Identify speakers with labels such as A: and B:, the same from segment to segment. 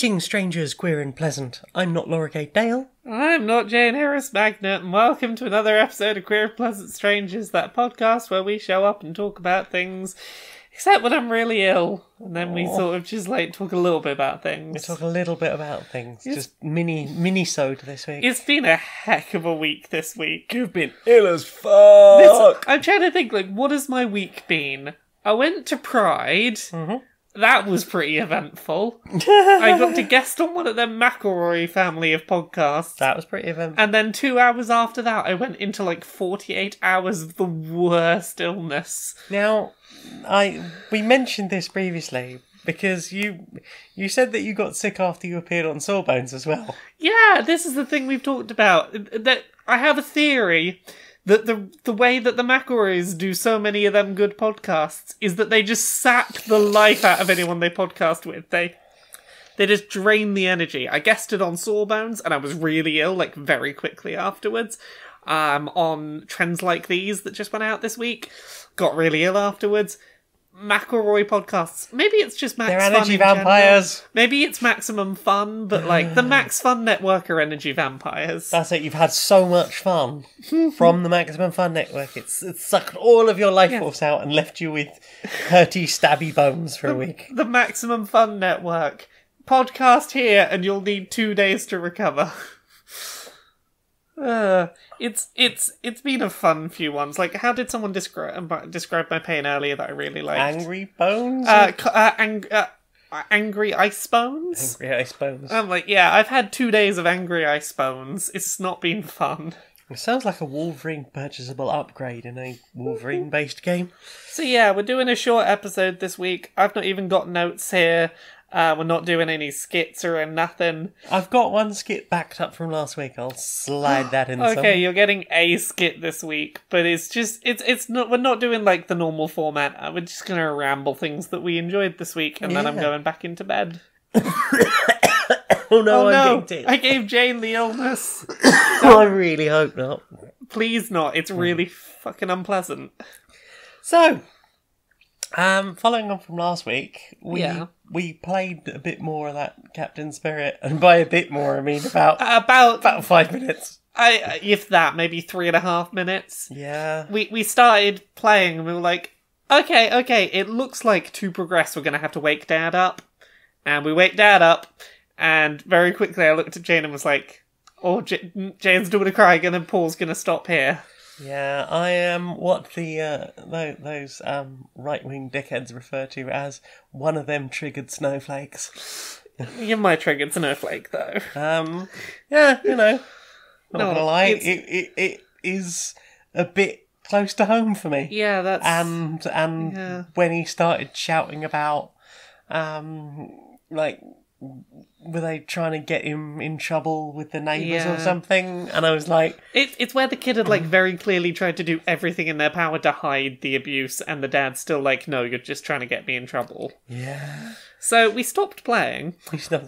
A: Greetings, strangers, queer and pleasant. I'm not Laura Kate Dale.
B: I'm not Jane Harris Magnet, and welcome to another episode of Queer and Pleasant Strangers, that podcast where we show up and talk about things, except when I'm really ill, and then we sort of just talk a little bit about things.
A: We talk a little bit about things, just mini-sode this week.
B: It's been a heck of a week this week.
A: You've been ill as fuck!
B: I'm trying to think, what has my week been? I went to Pride.
A: Mm-hmm.
B: That was pretty eventful. I got to guest on one of them McElroys family of podcasts.
A: That was pretty eventful.
B: And then 2 hours after that, I went into 48 hours of the worst illness.
A: Now, we mentioned this previously because you said that you got sick after you appeared on Sawbones as well.
B: Yeah, this is the thing we've talked about. That I have a theory that the way that the McElroys do so many of them good podcasts is that they just sap the life out of anyone they podcast with. They just drain the energy. I guested on Sawbones, and I was really ill, very quickly afterwards. On Trends Like These that just went out this week. Got really ill afterwards. McElroy podcasts. Maybe it's just Max
A: They're
B: Fun
A: energy
B: in
A: vampires.
B: general. Maybe it's Maximum Fun, but the Max Fun Network are energy vampires.
A: That's it, you've had so much fun from the Maximum Fun Network. It's sucked all of your life force out and left you with hurty, stabby bones for a week.
B: The Maximum Fun Network. Podcast here and you'll need 2 days to recover. It's been a fun few ones. How did someone describe my pain earlier that I really liked?
A: Angry bones?
B: Angry ice bones?
A: Angry ice bones.
B: I'm I've had 2 days of angry ice bones. It's not been fun.
A: It sounds like a Wolverine purchasable upgrade in a Wolverine-based game.
B: So yeah, we're doing a short episode this week. I've not even got notes here. We're not doing any skits or nothing.
A: I've got one skit backed up from last week. I'll slide that in.
B: Okay, you're getting a skit this week, but it's not. We're not doing the normal format. We're just gonna ramble things that we enjoyed this week, and then I'm going back into bed.
A: Oh no!
B: I gave Jane the illness.
A: I really hope not.
B: Please not. It's really fucking unpleasant.
A: So, following on from last week, we played a bit more of that Captain Spirit, and by a bit more, I mean about 5 minutes.
B: If that, maybe 3.5 minutes.
A: Yeah.
B: We started playing, and we were like, okay, it looks like to progress we're going to have to wake Dad up. And we wake Dad up, and very quickly I looked at Jane and was like, Jane's doing a crying, and then Paul's going to stop here.
A: Yeah, I am what those right-wing dickheads refer to as one of them triggered snowflakes.
B: You're my triggered snowflake, though.
A: Yeah, not gonna lie, it is a bit close to home for me.
B: Yeah, that's...
A: And when he started shouting about, were they trying to get him in trouble with the neighbours or something? And I was like...
B: It's where the kid had, very clearly tried to do everything in their power to hide the abuse, and the dad's still no, you're just trying to get me in trouble.
A: Yeah.
B: So we stopped playing.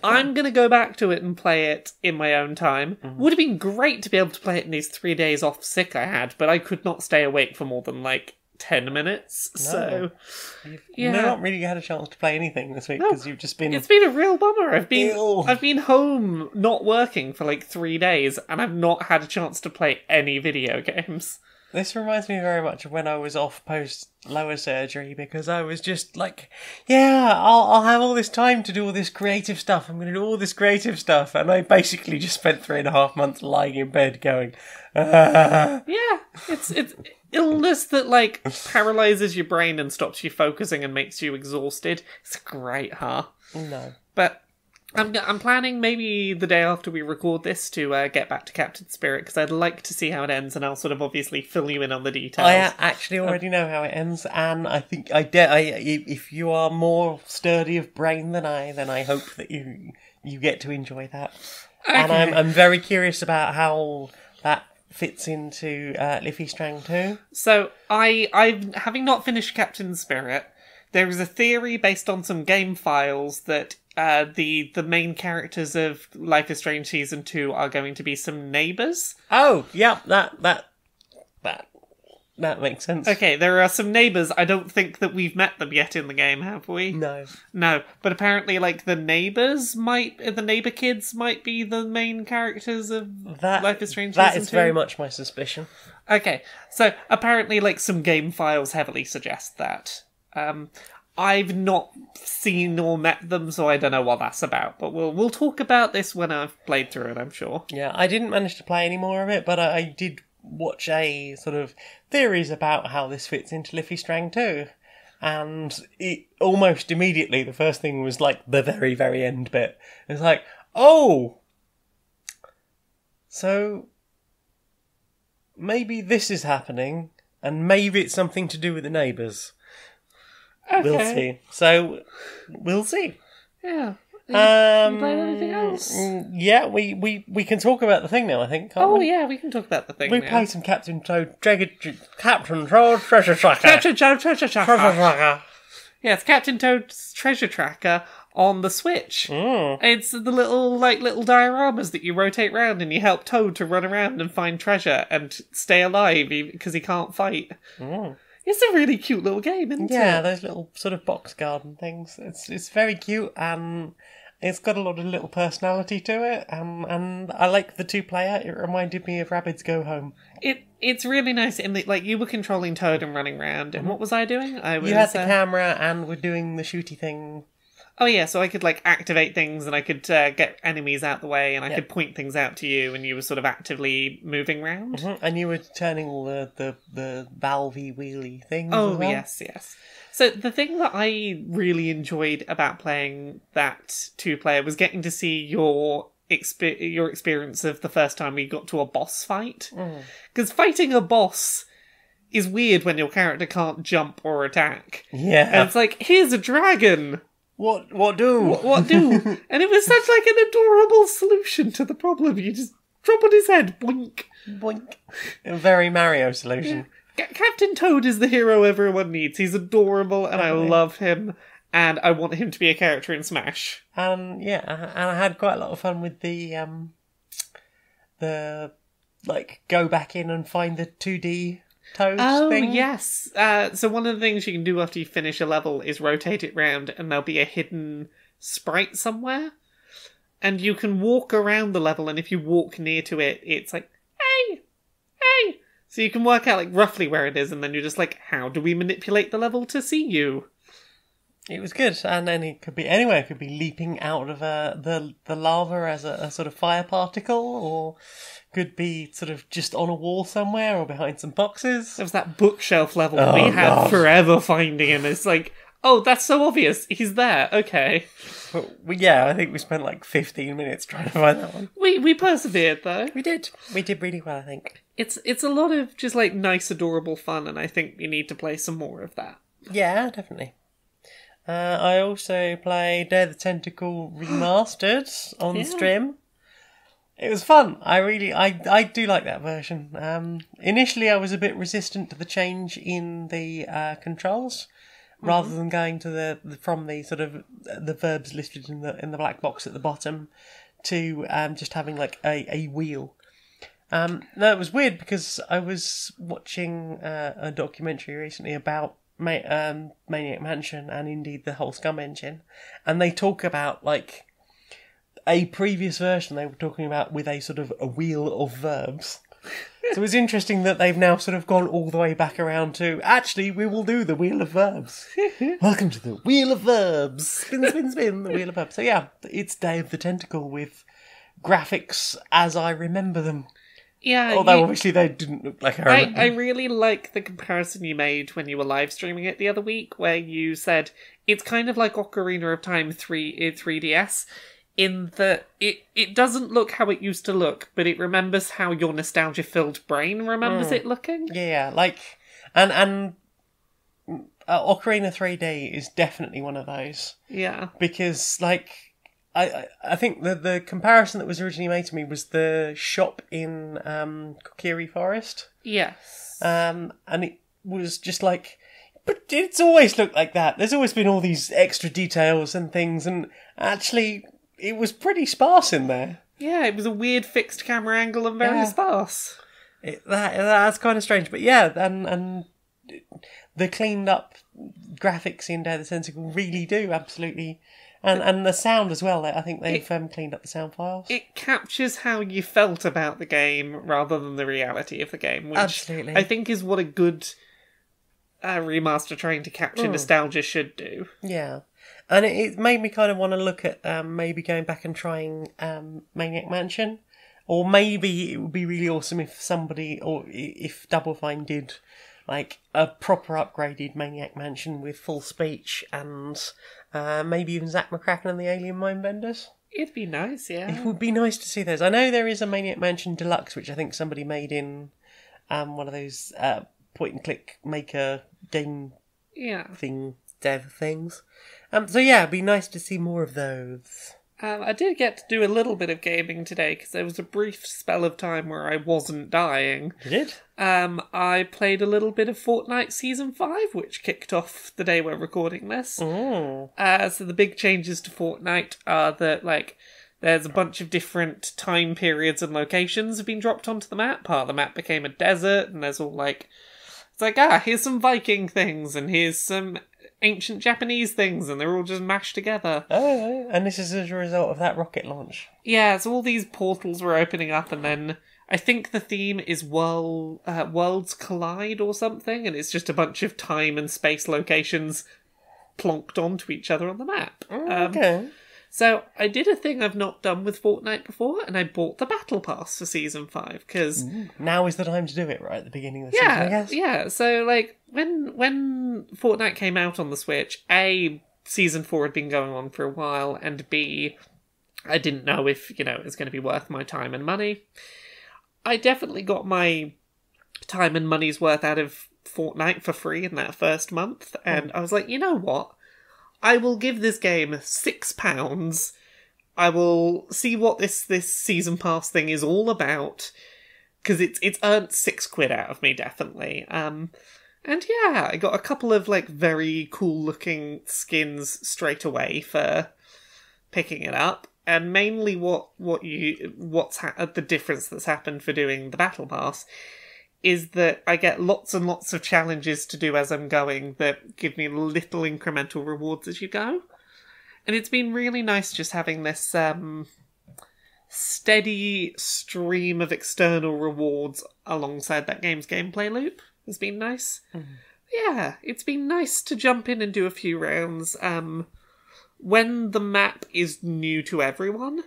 B: I'm going to go back to it and play it in my own time. Mm-hmm. Would have been great to be able to play it in these 3 days off sick I had, but I could not stay awake for more than, 10 minutes, so...
A: You've not really had a chance to play anything this week, because you've just been...
B: It's been a real bummer. I've been home, not working for 3 days, and I've not had a chance to play any video games.
A: This reminds me very much of when I was off post-lower surgery, because I was just I'll have all this time to do all this creative stuff. I'm going to do all this creative stuff. And I basically just spent 3.5 months lying in bed going,
B: Yeah, it's illness that, paralyzes your brain and stops you focusing and makes you exhausted. It's great, huh?
A: No.
B: But I'm planning maybe the day after we record this to get back to Captain Spirit, because I'd like to see how it ends, and I'll sort of obviously fill you in on the details.
A: I actually already know how it ends, and I think if you are more sturdy of brain than I hope that you get to enjoy that. Okay. And I'm very curious about how that fits into Liffey Strang 2.
B: So I having not finished Captain Spirit, there is a theory based on some game files that the main characters of Life is Strange Season 2 are going to be some neighbours.
A: Oh, yeah, that That makes sense.
B: Okay, there are some neighbours. I don't think that we've met them yet in the game, have we?
A: No.
B: No, but apparently, like, the neighbour kids might be the main characters of Life is Strange
A: That
B: Season
A: is
B: 2.
A: very much my suspicion.
B: Okay, so apparently, like, some game files heavily suggest that. I've not seen or met them, so I don't know what that's about. But we'll talk about this when I've played through it, I'm sure.
A: Yeah, I didn't manage to play any more of it, but I did watch a sort of theories about how this fits into Liffey Strang 2. And it almost immediately, the first thing was like the very, very end bit. It's like, oh! So, maybe this is happening, and maybe it's something to do with the neighbours.
B: Okay.
A: We'll see. So, we'll see.
B: Yeah. You played anything else?
A: Yeah, we can talk about the thing now, I think, can't we?
B: Yeah, we can talk about the thing
A: We
B: now.
A: played some Captain Toad Treasure Tracker.
B: Treasure Tracker. Yeah, it's Captain Toad's Treasure Tracker on the Switch. It's the little dioramas that you rotate round and you help Toad to run around and find treasure and stay alive because he can't fight. It's a really cute little game, isn't it?
A: Yeah, those little sort of box garden things. It's very cute and it's got a lot of little personality to it. And I like the 2-player. It reminded me of Rabbids Go Home.
B: It's really nice in that, like, you were controlling Toad and running around, and what was I doing?
A: You had the camera and were doing the shooty thing.
B: Oh yeah, so I could, like, activate things and I could get enemies out the way and I could point things out to you and you were sort of actively moving around.
A: And you were turning all the valvey wheely things
B: Oh,
A: as well.
B: yes. So the thing that I really enjoyed about playing that 2-player was getting to see your experience of the first time we got to a boss fight. Because fighting a boss is weird when your character can't jump or attack.
A: Yeah.
B: And it's like, here's a dragon!
A: What do?
B: What do? And it was such like an adorable solution to the problem. You just drop on his head, boink.
A: Boink. A very Mario solution.
B: Captain Toad is the hero everyone needs. He's adorable and I love him. And I want him to be a character in Smash.
A: And I had quite a lot of fun with the like go back in and find the 2D Toads thing.
B: Oh, yes. So one of the things you can do after you finish a level is rotate it round and there'll be a hidden sprite somewhere. And you can walk around the level and if you walk near to it, it's like, hey! So you can work out like roughly where it is and then you're just like, how do we manipulate the level to see you?
A: It was good, and then it could be anywhere. It could be leaping out of the lava as a sort of fire particle, or could be sort of just on a wall somewhere or behind some boxes.
B: There was that bookshelf level that we had forever finding him. It's like, oh, that's so obvious. He's there. Okay.
A: But I think we spent like 15 minutes trying to find that one.
B: We persevered though.
A: We did really well, I think.
B: It's a lot of just like nice, adorable fun, and I think you need to play some more of that.
A: Yeah, definitely. I also played Day of the Tentacle Remastered on stream. It was fun. I do like that version. Initially, I was a bit resistant to the change in the controls, rather than going to from the sort of the verbs listed in the black box at the bottom to just having like a wheel. No, it was weird because I was watching a documentary recently about Maniac Mansion and indeed the whole Scum engine, and they talk about like a previous version they were talking about with a sort of a wheel of verbs. So it's interesting that they've now sort of gone all the way back around to actually we will do the wheel of verbs. Welcome to the wheel of verbs. Spin, spin, spin, the wheel of verbs. So yeah, it's Day of the Tentacle with graphics as I remember them.
B: Yeah,
A: although obviously they didn't look like
B: I really like the comparison you made when you were live streaming it the other week, where you said it's kind of like Ocarina of Time 3DS, in that it doesn't look how it used to look, but it remembers how your nostalgia-filled brain remembers it looking.
A: Yeah, like and Ocarina 3D is definitely one of those.
B: Yeah,
A: because like. I think the comparison that was originally made to me was the shop in Kokiri Forest.
B: Yes.
A: And it was just like, but it's always looked like that. There's always been all these extra details and things, and actually it was pretty sparse in there.
B: Yeah, it was a weird fixed camera angle and very sparse.
A: That's kind of strange, but yeah, and the cleaned up graphics in Day of the Tentacle really do absolutely, and the sound as well. I think they've cleaned up the sound files.
B: It captures how you felt about the game rather than the reality of the game, which
A: Absolutely.
B: I think is what a good remaster trying to capture nostalgia should do.
A: Yeah. And it made me kind of want to look at maybe going back and trying Maniac Mansion. Or maybe it would be really awesome if somebody, or if Double Fine did like a proper upgraded Maniac Mansion with full speech and maybe even Zach McCracken and the Alien Mindbenders.
B: It'd be nice, yeah.
A: It would be nice to see those. I know there is a Maniac Mansion Deluxe, which I think somebody made in one of those point-and-click maker game thing, dev things. So yeah, it'd be nice to see more of those.
B: I did get to do a little bit of gaming today because there was a brief spell of time where I wasn't dying.
A: You did?
B: I played a little bit of Fortnite Season 5, which kicked off the day we're recording this. So the big changes to Fortnite are that, like, there's a bunch of different time periods and locations have been dropped onto the map. Part of the map became a desert, and there's all, like... It's like, here's some Viking things, and here's some ancient Japanese things, and they're all just mashed together.
A: Oh, and this is as a result of that rocket launch.
B: Yeah, so all these portals were opening up, and then I think the theme is Worlds Collide or something, and it's just a bunch of time and space locations plonked onto each other on the map.
A: Okay.
B: So I did a thing I've not done with Fortnite before, and I bought the Battle Pass for Season 5, because...
A: Now is the time to do it, right at the beginning of the season, I guess?
B: Yeah, so, like, when Fortnite came out on the Switch, A, Season 4 had been going on for a while, and B, I didn't know if, it was going to be worth my time and money. I definitely got my time and money's worth out of Fortnite for free in that first month, and I was like, you know what? I will give this game £6. I will see what this season pass thing is all about, because it's earned £6 out of me, definitely. And yeah, I got a couple of like very cool looking skins straight away for picking it up, and mainly the difference that's happened for doing the battle pass is that I get lots and lots of challenges to do as I'm going that give me little incremental rewards as you go. And it's been really nice just having this steady stream of external rewards alongside that game's gameplay loop. It's been nice. Yeah, it's been nice to jump in and do a few rounds when the map is new to everyone.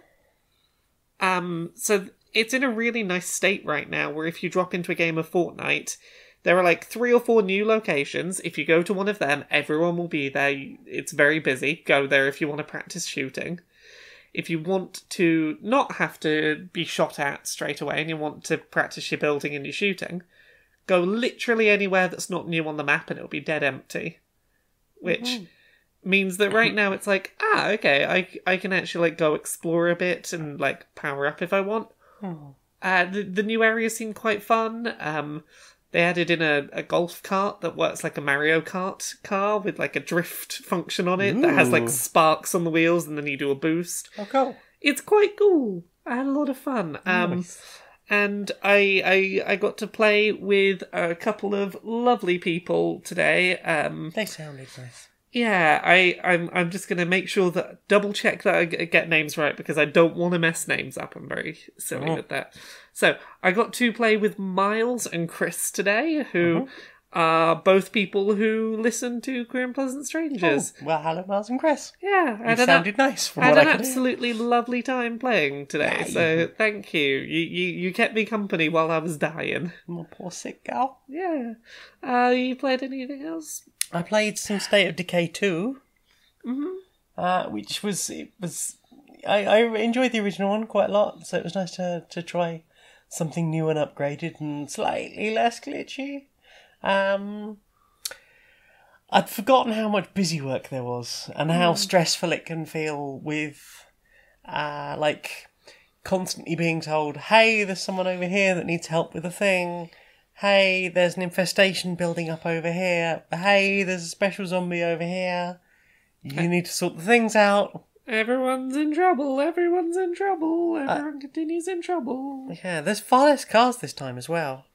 B: So it's in a really nice state right now, where if you drop into a game of Fortnite, there are like 3 or 4 new locations. If you go to one of them, everyone will be there. It's very busy. Go there if you want to practice shooting. If you want to not have to be shot at straight away and you want to practice your building and your shooting, go literally anywhere that's not new on the map and it'll be dead empty. Which means that right now it's like, okay, I can actually like go explore a bit and like power up if I want. The new areas seem quite fun. They added in a golf cart that works like a Mario Kart car with like a drift function on it that has like sparks on the wheels and then you do a boost.
A: Oh, cool.
B: It's quite cool. I had a lot of fun.
A: Nice.
B: And I got to play with a couple of lovely people today.
A: They sounded nice.
B: Yeah, I'm just going to make sure that double check that I get names right, because I don't want to mess names up. I'm very silly with that. So I got to play with Miles and Chris today, who are both people who listen to Queer and Pleasant Strangers.
A: Oh, well, hello, Miles and Chris.
B: Yeah,
A: You sounded nice from
B: I
A: what
B: had
A: I
B: an
A: could hear.
B: absolutely lovely time playing today. So thank you. You kept me company while I was dying.
A: My poor sick gal.
B: Yeah. You played anything else?
A: I played some State of Decay 2, which was I enjoyed the original one quite a lot, so it was nice to try something new and upgraded and slightly less glitchy. I'd forgotten how much busy work there was and how stressful it can feel with like constantly being told, hey, there's someone over here that needs help with a thing. Hey, there's an infestation building up over here. Hey, there's a special zombie over here. You need to sort the things out.
B: Everyone's in trouble, everyone's in trouble, everyone continues in trouble.
A: Yeah, there's far less cars this time as well.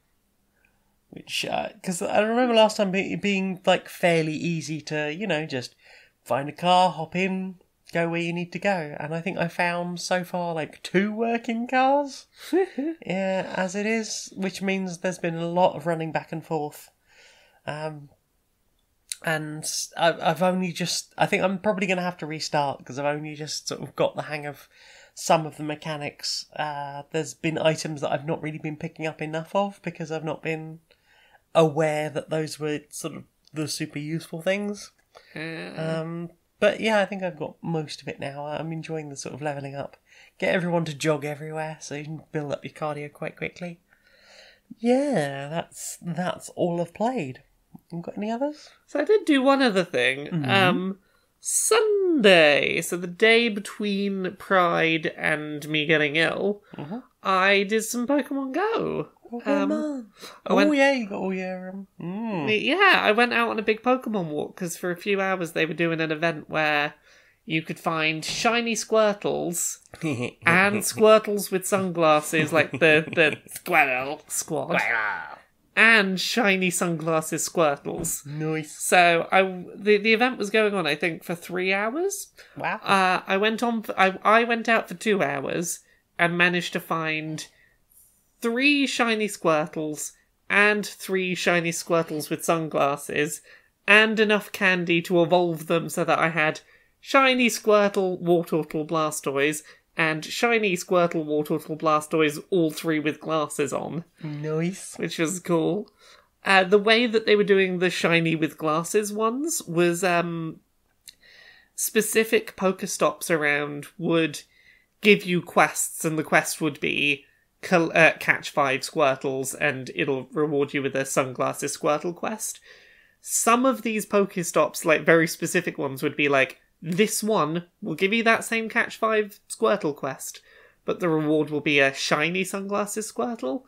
A: Which, because I remember last time being like fairly easy to, just find a car, hop in, go where you need to go. And I think I found so far like 2 working cars. Yeah, as it is, which means there's been a lot of running back and forth. And I've only just... I think I'm probably going to have to restart because I've only just sort of got the hang of some of the mechanics. There's been items that I've not really been picking up enough of because I've not been aware that those were sort of the super useful things. But yeah, I think I've got most of it now. I'm enjoying the sort of levelling up. Get everyone to jog everywhere so you can build up your cardio quite quickly. Yeah, that's all I've played. You got any others?
B: So I did do one other thing.
A: Mm-hmm.
B: Sunday, so the day between Pride and me getting ill, I did some Pokemon Go.
A: Pokemon. You got all your...
B: Yeah, I went out on a big Pokemon walk because for a few hours they were doing an event where you could find shiny Squirtles and Squirtles with sunglasses, like the Squirtle squad. And shiny sunglasses Squirtles.
A: Nice.
B: So the event was going on, I think, for 3 hours.
A: Wow.
B: I went out for 2 hours and managed to find 3 shiny Squirtles and 3 shiny Squirtles with sunglasses and enough candy to evolve them so that I had shiny Squirtle, Wartortle, Blastoise and shiny Squirtle, Wartortle, Blastoise, all 3 with glasses on.
A: Nice.
B: Which was cool. The way that they were doing the shiny with glasses ones was specific Pokestops around would give you quests, and the quest would be catch 5 Squirtles, and it'll reward you with a sunglasses Squirtle quest. Some of these Pokestops, like very specific ones, would be like, this one will give you that same catch 5 Squirtle quest, but the reward will be a shiny sunglasses Squirtle.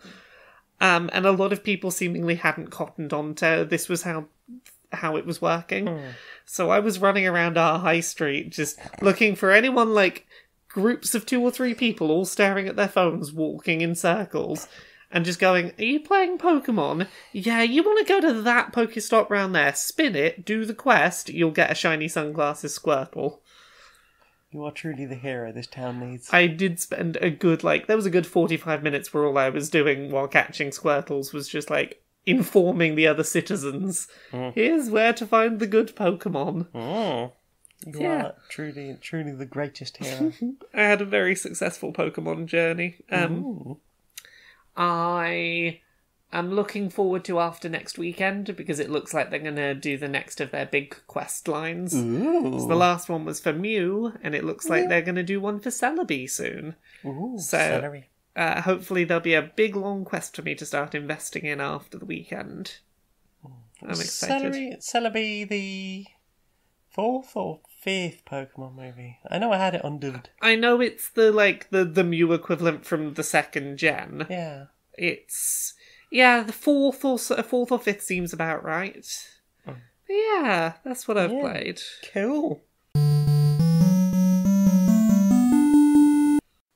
B: And a lot of people seemingly hadn't cottoned on to this was how it was working. So I was running around our high street just looking for anyone, like groups of 2 or 3 people all staring at their phones, walking in circles, and just going, are you playing Pokemon? Yeah, you want to go to that Pokestop round there, spin it, do the quest, you'll get a shiny sunglasses Squirtle.
A: You are truly the hero this town needs.
B: I did spend there was a good 45 minutes where all I was doing while catching Squirtles was just, like, informing the other citizens, here's where to find the good Pokemon.
A: You are truly the greatest hero.
B: I had a very successful Pokemon journey. I am looking forward to after next weekend because it looks like they're going to do the next of their big quest lines. So the last one was for Mew, and it looks like they're going to do one for Celebi soon.
A: Celebi.
B: Hopefully there'll be a big long quest for me to start investing in after the weekend. I'm excited.
A: Celebi the 4th or 5th Pokemon movie? I know I had it undubbed.
B: I know it's the Mew equivalent from the 2nd gen.
A: Yeah.
B: It's... Yeah, the 4th or 5th seems about right. But yeah, that's what I've played.
A: Cool.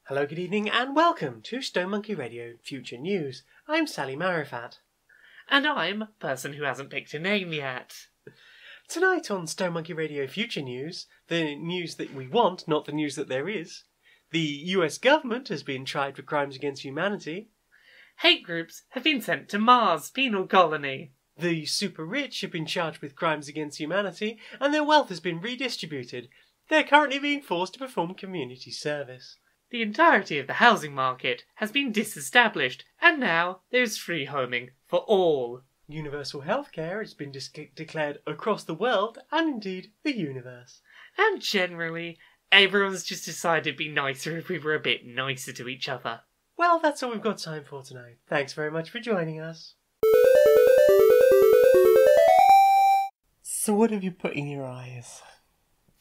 A: Hello, good evening, and welcome to Stone Monkey Radio Future News. I'm Sally Marifat.
B: And I'm a person who hasn't picked a name yet.
A: Tonight on Stone Monkey Radio Future News, the news that we want, not the news that there is. The US government has been tried for crimes against humanity.
B: Hate groups have been sent to Mars penal colony.
A: The super rich have been charged with crimes against humanity, and their wealth has been redistributed. They're currently being forced to perform community service.
B: The entirety of the housing market has been disestablished, and now there's free homing for all.
A: Universal healthcare has been declared across the world, and indeed the universe.
B: And generally, everyone's just decided it'd be nicer if we were a bit nicer to each other.
A: Well, that's all we've got time for tonight. Thanks very much for joining us. So what have you put in your eyes?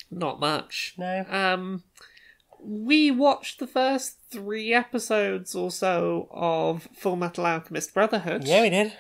B: Not much.
A: No?
B: We watched the first 3 episodes or so of Full Metal Alchemist Brotherhood.
A: Yeah, we did.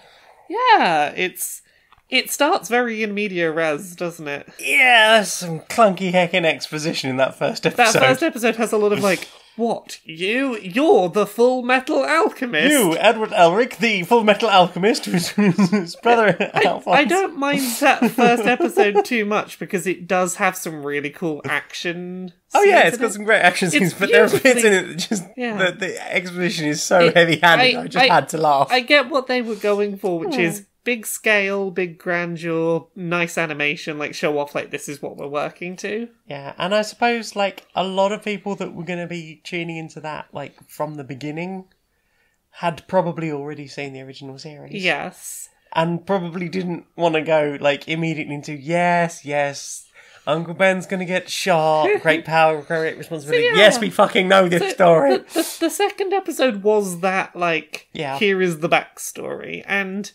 B: Yeah, it's It starts very in media res, doesn't it?
A: Yeah, there's some clunky heckin' exposition in that first episode.
B: That first episode has a lot of like, what? You're the Full Metal Alchemist?
A: You, Edward Elric, the Full Metal Alchemist, whose brother Alphonse.
B: I don't mind that first episode too much because it does have some really cool action.
A: Oh yeah, it's got some great action scenes, but there are bits in it that just the exposition is so heavy-handed. I just had to laugh.
B: I get what they were going for, which is big scale, big grandeur, nice animation, like show off like this is what we're working to.
A: Yeah, and I suppose like a lot of people that were going to be tuning into that like from the beginning had probably already seen the original series.
B: Yes.
A: And probably didn't want to go like immediately into yes, Uncle Ben's going to get shot, great power, great responsibility. So, yes, we fucking know this story.
B: The second episode was that like here is the backstory, and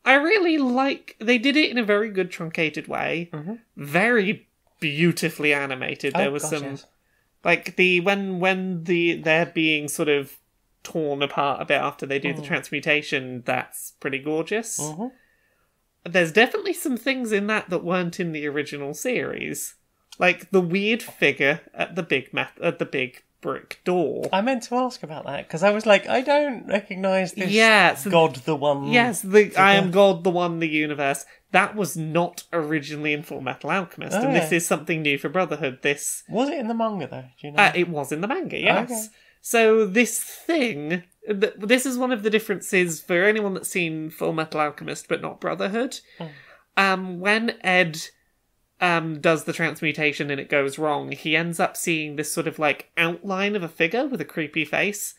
B: I really like... They did it in a very good truncated way. Mm-hmm. Very beautifully animated. There was some... Yes. Like, they're being sort of torn apart a bit after they do the transmutation, that's pretty gorgeous. Mm-hmm. There's definitely some things in that weren't in the original series. Like, the weird figure at the big brick door.
A: I meant to ask about that, because I was like, I don't recognise this God the One.
B: Yes, I am God the One, the universe. That was not originally in Full Metal Alchemist, and this is something new for Brotherhood. Was
A: it in the manga, though? Do you know?
B: It was in the manga, yes.
A: Okay.
B: So this thing... This is one of the differences for anyone that's seen Full Metal Alchemist, but not Brotherhood. When Ed... does the transmutation and it goes wrong, he ends up seeing this sort of like outline of a figure with a creepy face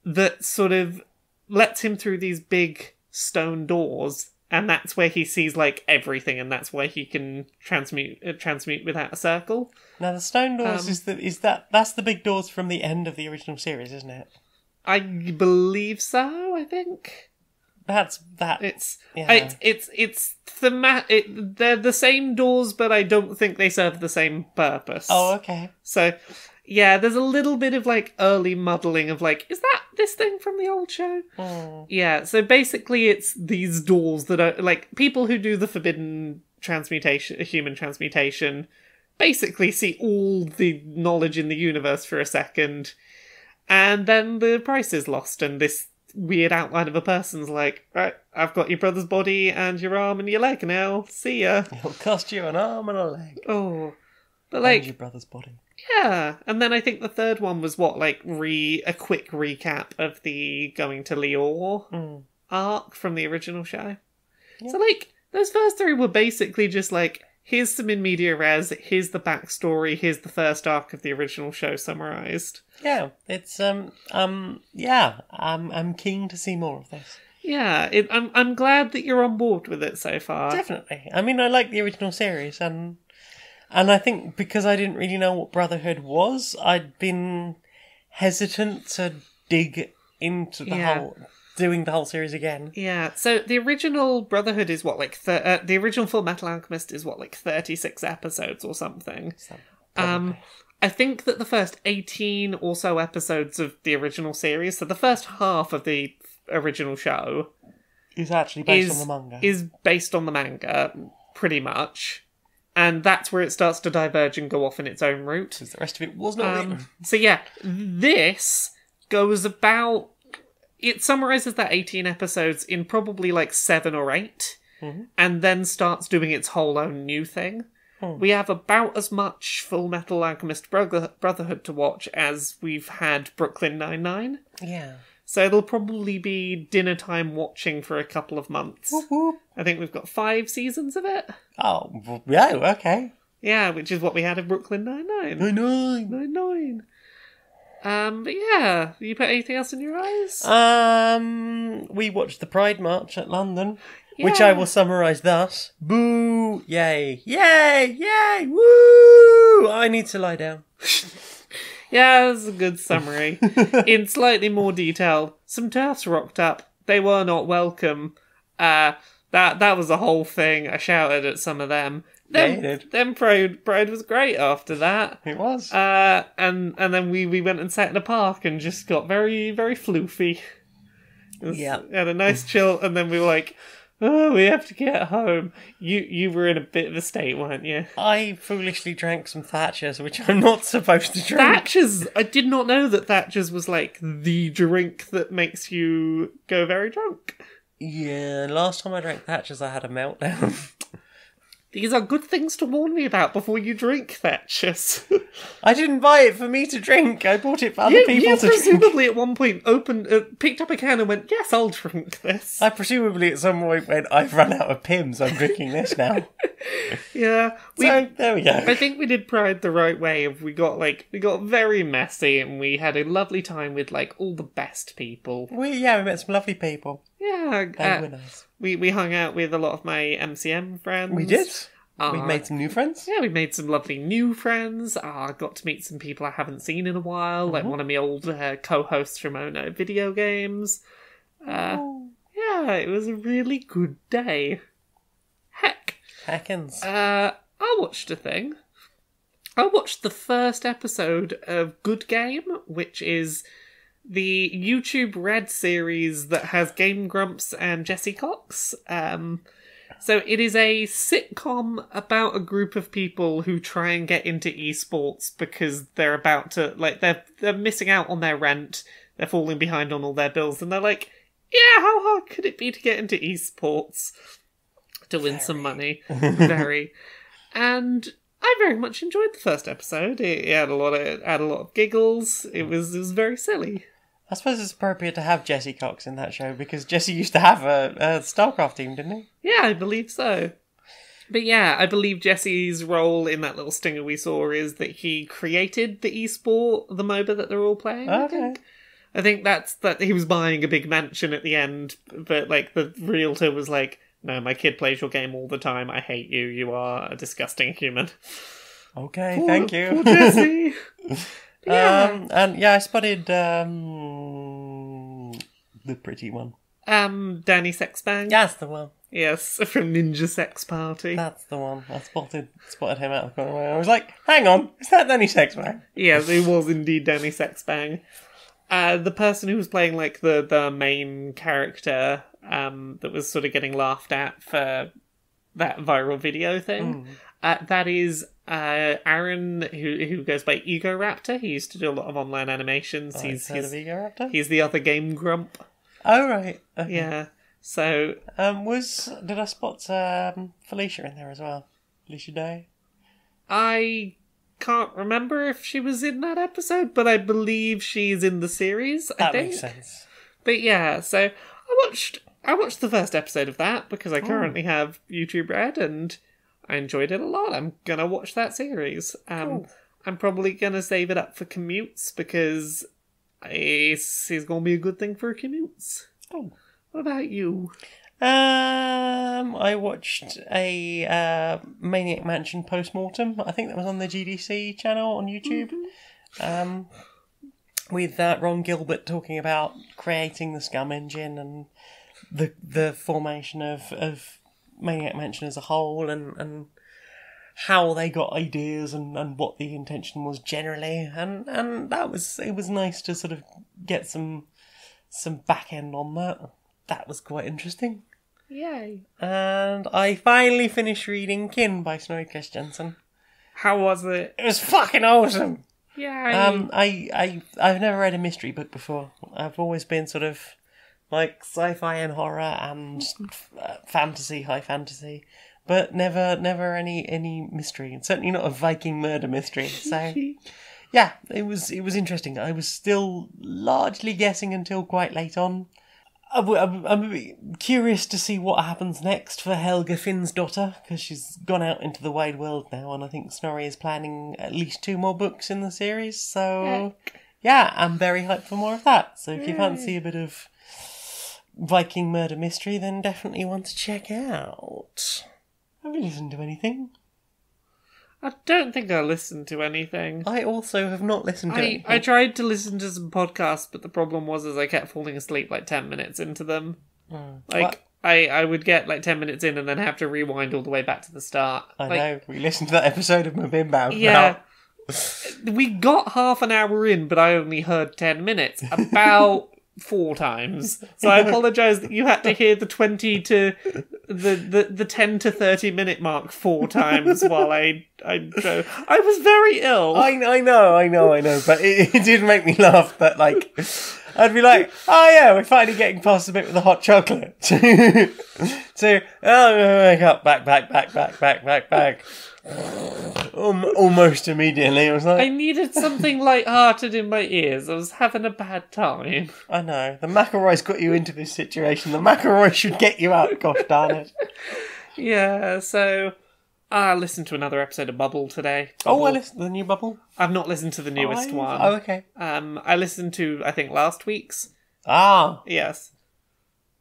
B: that sort of lets him through these big stone doors, and that's where he sees like everything, and that's where he can transmute without a circle. Now the stone doors
A: that's the big doors from the end of the original series, isn't it?
B: I believe so. I think.
A: It's
B: they're the same doors, but I don't think they serve the same purpose.
A: Oh, okay.
B: So, yeah, there's a little bit of like early muddling of like, is that this thing from the old show? Yeah. So basically, it's these doors that are like people who do the forbidden transmutation, human transmutation, basically see all the knowledge in the universe for a second, and then the price is lost, and this weird outline of a person's like, right, I've got your brother's body and your arm and your leg now. See ya.
A: It'll cost you an arm and a leg.
B: Oh. But like...
A: And your brother's body.
B: Yeah. And then I think the third one was what, like, a quick recap of the going to Lior arc from the original show. Yeah. So, like, those first three were basically just like, here's some in media res, here's the backstory, here's the first arc of the original show summarised.
A: Yeah, it's I'm keen to see more of this.
B: Yeah, I'm glad that you're on board with it so far.
A: Definitely. I mean, I like the original series, and I think because I didn't really know what Brotherhood was, I'd been hesitant to dig into doing the whole series again.
B: Yeah, so the original Brotherhood is what, like, the original Full Metal Alchemist is what, like 36 episodes or something. I think that the first 18 or so episodes of the original series, so the first half of the original show...
A: is actually based on the manga.
B: Is based on the manga, pretty much. And that's where it starts to diverge and go off in its own route.
A: Because the rest of it was not written.
B: So yeah, this goes about... It summarises that 18 episodes in probably like 7 or 8, and then starts doing its whole own new thing. We have about as much Full Metal Alchemist Brotherhood to watch as we've had Brooklyn Nine-Nine.
A: Yeah.
B: So it'll probably be dinner time watching for a couple of months.
A: Whoop, whoop.
B: I think we've got 5 seasons of it.
A: Oh, yeah, okay.
B: Yeah, which is what we had in Brooklyn Nine-Nine.
A: Nine-Nine.
B: But yeah, you put anything else in your eyes?
A: We watched the Pride March at London, which I will summarise thus. Boo! Yay! Yay! Yay! Woo! I need to lie down.
B: Yeah, that's a good summary. In slightly more detail, some TERFs rocked up. They were not welcome. That was a whole thing. I shouted at some of them. Then Pride was great after that.
A: It was.
B: And then we went and sat in a park and just got very, very floofy. We had a nice chill, and then we were like, Oh, we have to get home. You were in a bit of a state, weren't you?
A: I foolishly drank some Thatchers, which I'm not supposed to drink.
B: Thatchers! I did not know that Thatchers was like the drink that makes you go very drunk.
A: Yeah, last time I drank Thatchers, I had a meltdown.
B: These are good things to warn me about before you drink Thatchers.
A: I didn't buy it for me to drink. I bought it for other people to drink.
B: Presumably at one point picked up a can and went, yes, I'll drink this.
A: I presumably at some point went, I've run out of Pimm's, I'm drinking this now.
B: Yeah.
A: So, there we go.
B: I think we did Pride the right way. We got very messy and we had a lovely time with like all the best people.
A: We met some lovely people.
B: Yeah.
A: They were nice.
B: We hung out with a lot of my MCM friends.
A: We did. We made some new friends.
B: Yeah, we made some lovely new friends. I got to meet some people I haven't seen in a while, like one of my old co-hosts from Ono Video Games. Yeah, it was a really good day.
A: Heckins.
B: I watched a thing. I watched the first episode of Good Game, which is the YouTube Red series that has Game Grumps and Jesse Cox. So it is a sitcom about a group of people who try and get into esports because they're about to, like, they're missing out on their rent, they're falling behind on all their bills, and they're like, yeah, how hard could it be to get into esports to win some money? Very. And I very much enjoyed the first episode. It had a lot of giggles. It was very silly.
A: I suppose it's appropriate to have Jesse Cox in that show because Jesse used to have a StarCraft team, didn't he?
B: Yeah, I believe so. But yeah, I believe Jesse's role in that little stinger we saw is that he created the esport, the MOBA that they're all playing.
A: Okay.
B: I think that's that he was buying a big mansion at the end, but like the realtor was like, "No, my kid plays your game all the time. I hate you. You are a disgusting human."
A: Okay, thank you.
B: Poor Jesse.
A: And I spotted the pretty one.
B: Danny Sexbang.
A: That's the one.
B: Yes, from Ninja Sex Party.
A: That's the one. I spotted him out of the corner of my eye. I was like, hang on, is that Danny Sexbang?
B: Yes, it was indeed Danny Sexbang. The person who was playing like the main character that was sort of getting laughed at for that viral video thing. That is Aaron, who goes by Ego Raptor. He used to do a lot of online animations. He's
A: of Ego Raptor?
B: He's the other Game Grump.
A: Oh, right. Okay.
B: Yeah. So
A: did I spot Felicia in there as well? Felicia Day?
B: I can't remember if she was in that episode, but I believe she's in the series. I think.
A: That makes sense.
B: But yeah, so I watched the first episode of that because I currently have YouTube Red and I enjoyed it a lot. I'm gonna watch that series.
A: Cool.
B: I'm probably gonna save it up for commutes because it's gonna be a good thing for commutes.
A: Oh.
B: What about you?
A: I watched a Maniac Mansion post-mortem. I think that was on the GDC channel on YouTube. With Ron Gilbert talking about creating the Scum engine and the formation of Maniac Mansion as a whole and how they got ideas and what the intention was generally. And it was nice to sort of get some back end on that. That was quite interesting.
B: Yay.
A: And I finally finished reading Kin by Snorri Christensen.
B: How was it?
A: It was fucking awesome!
B: Yay.
A: I've never read a mystery book before. I've always been sort of like sci-fi and horror and fantasy, high fantasy, but never any mystery. And certainly not a Viking murder mystery. So yeah, it was interesting. I was still largely guessing until quite late on. I'm a bit curious to see what happens next for Helga Finnsdotter, because she's gone out into the wide world now, and I think Snorri is planning at least 2 more books in the series, so yeah, I'm very hyped for more of that. So if you fancy a bit of Viking murder mystery, then definitely one to check out. Have you listened to anything?
B: I don't think I listened to anything.
A: I also have not listened to anything.
B: I tried to listen to some podcasts, but the problem was I kept falling asleep like 10 minutes into them. I would get like 10 minutes in and then have to rewind all the way back to the start.
A: I know, we listened to that episode of Mabimbo.
B: Yeah. We got half an hour in, but I only heard 10 minutes. About 4 times. So I apologise that you had to hear the 20 to the 10 to 30 minute mark 4 times while I was very ill.
A: I know, but it did make me laugh that, like, I'd be like, oh yeah, we're finally getting past the bit with the hot chocolate. So, wake up, back. Almost immediately, I was like...
B: I needed something light-hearted in my ears. I was having a bad time.
A: I know. The McElroys got you into this situation. The McElroys should get you out, gosh darn it.
B: Yeah, so... I listened to another episode of Bubble today.
A: Bubble. Oh, I listened to the new Bubble?
B: I've not listened to the newest one.
A: Oh, okay.
B: I listened to, I think, last week's.
A: Ah.
B: Yes.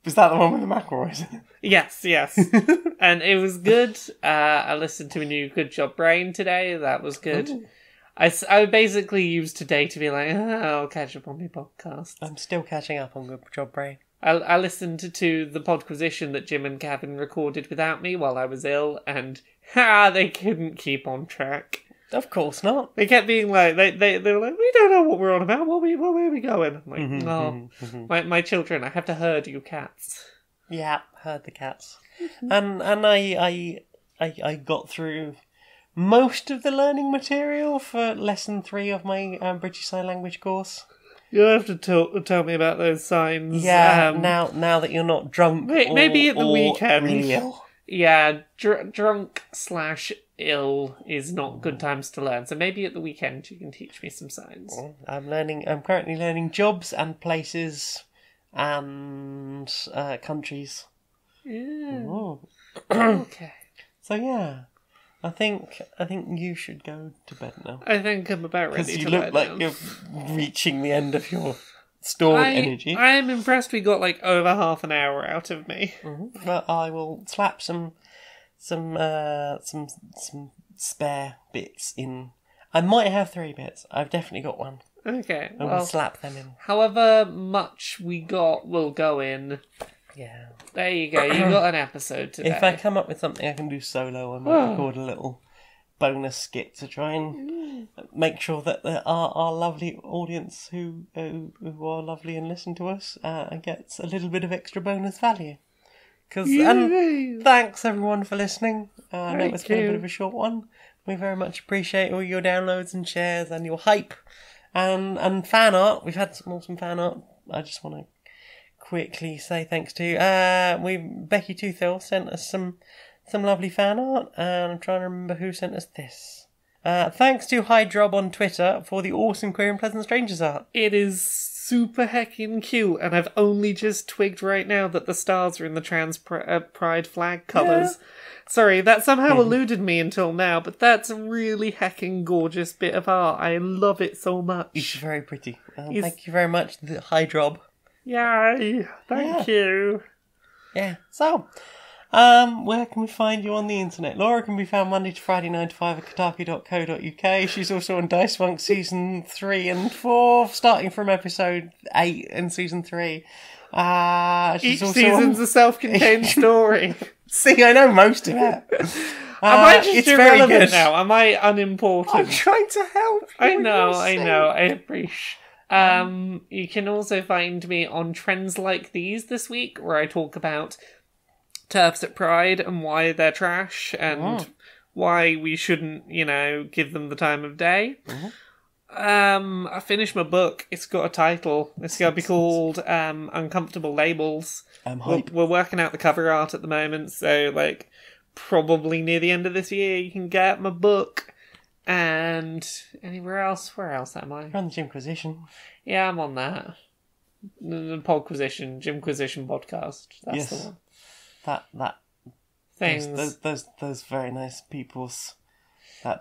A: Was that the one with the McElroys?
B: Yes. And it was good. I listened to a new Good Job Brain today. That was good.
A: Ooh.
B: I basically used today to be like, I'll catch up on my podcast.
A: I'm still catching up on Good Job Brain.
B: I listened to the Podquisition that Jim and Gavin recorded without me while I was ill, and they couldn't keep on track.
A: Of course not.
B: They kept being like, they were like, we don't know what we're on about. Where are we going? I'm like, my children, I have to herd you cats.
A: Yeah, herd the cats. And I got through most of the learning material for lesson 3 of my British Sign Language course.
B: You'll have to tell me about those signs.
A: Yeah, now that you're not drunk,
B: maybe at the weekend.
A: Really ill.
B: Yeah, drunk/ill is not good times to learn. So maybe at the weekend you can teach me some signs.
A: I'm currently learning jobs and places and countries.
B: Yeah. Okay.
A: So yeah, I think you should go to bed now.
B: I think I'm about ready to
A: because you look like
B: down.
A: you're reaching the end of your stored energy.
B: I am impressed we got like over half an hour out of me.
A: Mm-hmm. Well, I will slap some spare bits in. I might have 3 bits. I've definitely got one.
B: Okay,
A: I will slap them in.
B: However much we got will go in.
A: Yeah.
B: There you go. You got an episode today.
A: If I come up with something I can do solo, I might record a little bonus skit to try and make sure that our lovely audience who are lovely and listen to us gets a little bit of extra bonus value. And thanks everyone for listening. I know it's been a bit of a short one. We very much appreciate all your downloads and shares and your hype and fan art. We've had some awesome fan art. I just want to quickly say thanks to Becky Toothill sent us some lovely fan art, and I'm trying to remember who sent us this. Thanks to Hydrob on Twitter for the awesome Queer and Pleasant Strangers art.
B: It is super heckin' cute, and I've only just twigged right now that the stars are in the trans pride flag colours. Yeah. Sorry, that somehow eluded me until now, but that's a really heckin' gorgeous bit of art. I love it so much.
A: It's very pretty. Thank you very much, the Hydrob.
B: Yay! Thank you.
A: Yeah. So, where can we find you on the internet? Laura can be found Monday to Friday 9 to 5 at kotaku.co.uk. She's also on Dice Monk season 3 and 4, starting from episode 8 in season 3.
B: Each season's a self-contained story.
A: See, I know most of it.
B: Am I just irrelevant now? Am I unimportant?
A: I'm trying to help you.
B: I know. I appreciate. You can also find me on Trends Like These this week, where I talk about TERFs at Pride and why they're trash and why we shouldn't, give them the time of day. I finished my book. It's got a title. It's going to be called Uncomfortable Labels. We're working out the cover art at the moment, so probably near the end of this year you can get my book. And anywhere else? Where else am I?
A: You're on the Jimquisition.
B: Yeah, I'm on that. The Podquisition, Jimquisition podcast. That's the one.
A: That
B: things.
A: Those very nice people's.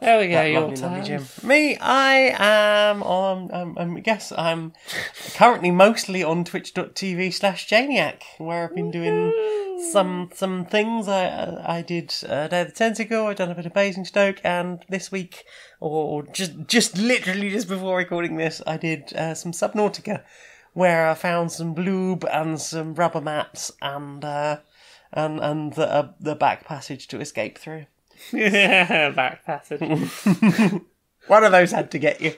B: There we go. Your
A: lovely Jim. Me, I am on. I guess I'm currently mostly on Twitch.tv/Janiac, where I've been doing some things. I did Day of the Tentacle. I've done a bit of Basingstoke, and this week, or just literally just before recording this, I did some Subnautica, where I found some bloob and some rubber mats and the back passage to escape through.
B: Back passage.
A: One of those had to get you.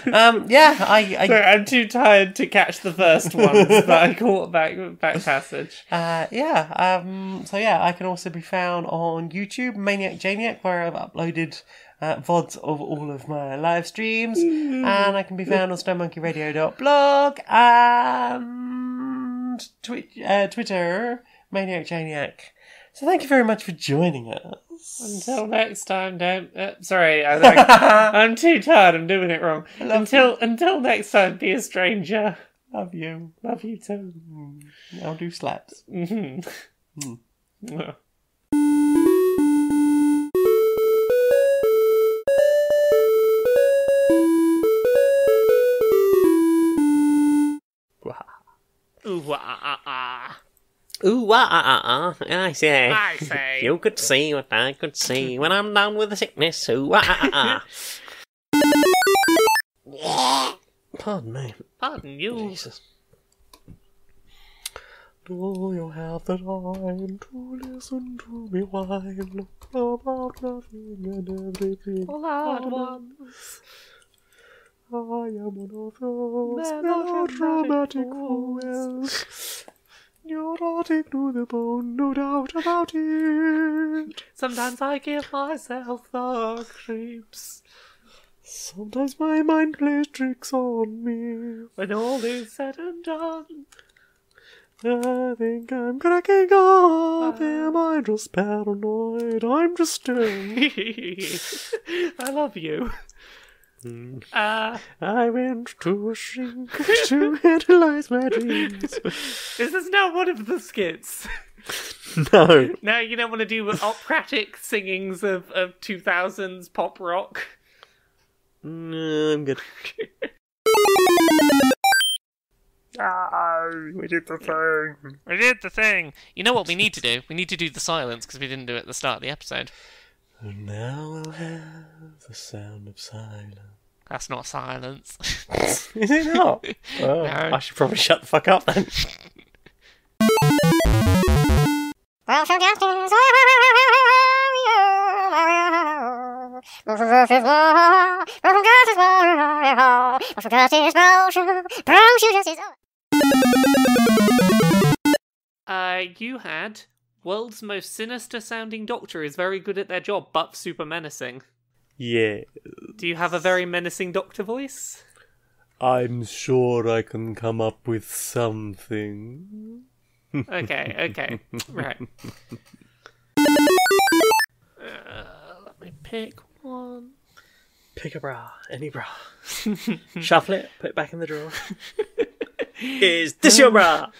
A: I
B: Sorry, I'm too tired to catch the first ones, but I caught back passage.
A: I can also be found on YouTube, Maniac Janiac, where I've uploaded VODs of all of my live streams, and I can be found on stonemonkeyradio.blog and Twitter, Maniac Janiac. So thank you very much for joining us.
B: Until next time, sorry, I'm too tired. I'm doing it wrong. Until next time, be a stranger.
A: Love you.
B: Love you too.
A: I'll do slaps.
B: Mm-hmm.
A: Mm.
B: Ooh,
A: I say.
B: I say.
A: You could see what I could see when I'm down with the sickness. Pardon me.
B: Pardon you.
A: Jesus. Do you have the time to listen to me while I look about nothing and everything
B: all at once?
A: I am one of those melodramatic fools. Neurotic to the bone, no doubt about it.
B: Sometimes I give myself the creeps.
A: Sometimes my mind plays tricks on me.
B: When all is said and done,
A: I think I'm cracking up. Am I just paranoid? I'm just stoned.
B: I love you.
A: I went to a shrink to analyze my dreams.
B: Is this now one of the skits?
A: No.
B: Now you don't want to do operatic singings of 2000s pop rock?
A: No, I'm good. We did the thing.
B: We did the thing. You know what we need to do? We need to do the silence because we didn't do it at the start of the episode.
A: And now we'll have the sound of silence.
B: That's not silence.
A: Is it not? Oh, no. I should probably shut the fuck up then.
B: You had world's most sinister sounding doctor is very good at their job, but super menacing.
A: Yeah.
B: Do you have a very menacing doctor voice?
A: I'm sure I can come up with something.
B: Okay. Right. Let me pick one.
A: Pick a bra. Any bra. Shuffle it. Put it back in the drawer. Is this your bra?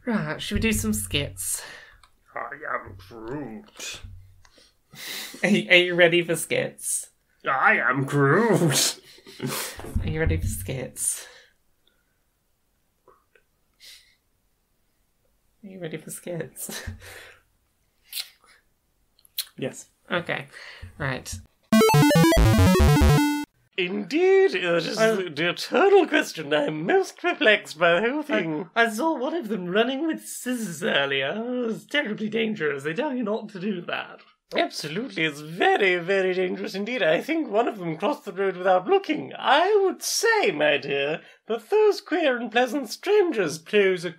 B: Right, should we do some skits?
A: I am Groot.
B: Are you ready for skits?
A: I am Groot.
B: Are you ready for skits? Are you ready for skits?
A: Yes.
B: Okay, right.
A: Indeed, it is the eternal question. I'm most perplexed by the whole thing.
B: I saw one of them running with scissors earlier. It was terribly dangerous. They tell you not to do that.
A: Absolutely, it's very, very dangerous indeed. I think one of them crossed the road without looking. I would say, my dear, that those queer and pleasant strangers pose a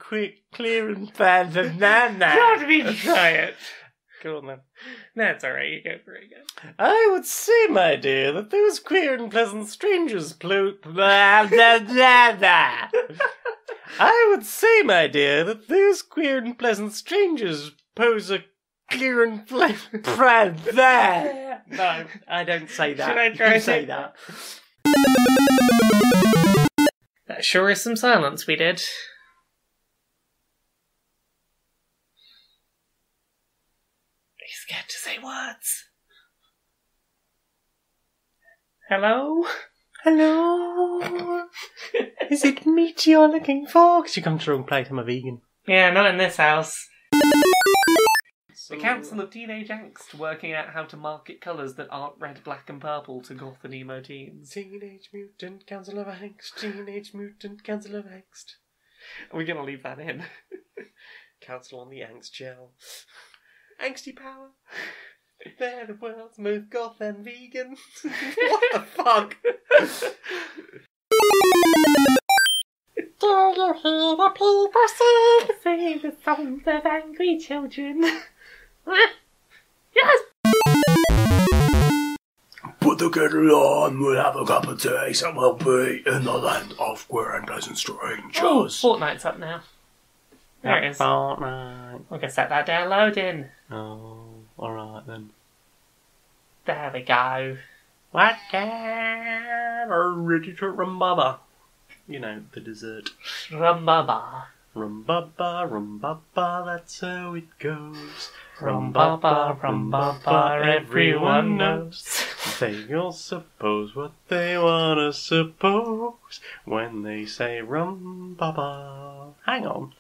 A: clear and pleasant
B: Let me try it.
A: Go on then.
B: That's alright, you go for it again.
A: I would say, my dear, that those queer and pleasant strangers I would say, my dear, that those queer and pleasant strangers pose a clear and pleasant there. No, I don't say that.
B: Should I try
A: you say that?
B: That sure is some silence we did. Are you scared to say words? Hello?
A: Hello? Is it meat you're looking for? Because you come to the wrong place, I'm a vegan.
B: Yeah, not in this house. The Council of Teenage Angst working out how to market colours that aren't red, black and purple to goth and emo teens.
A: Teenage Mutant Council of Angst. Teenage Mutant Council of Angst.
B: Are we going to leave that in?
A: Council on the Angst Gel. Angsty Power. They're the world's most goth and vegan. What the fuck?
C: Do you hear the people sing?
B: Sing the songs of angry children. Yes!
D: Put the kettle on, we'll have a cup of tea, so we'll be in the land of queer and pleasant strangers.
B: Oh, Fortnite's up now. There it is.
A: Fortnite.
B: We're going to set that downloading.
A: Oh, alright then.
B: There we go.
A: What can ready to rumbaba? You know, the dessert.
B: Rumbaba.
A: Rumbaba, rumbaba, that's how it goes.
B: Rumbaba, rumbaba, everyone knows.
A: They all suppose what they wanna suppose when they say rumbaba. Hang on.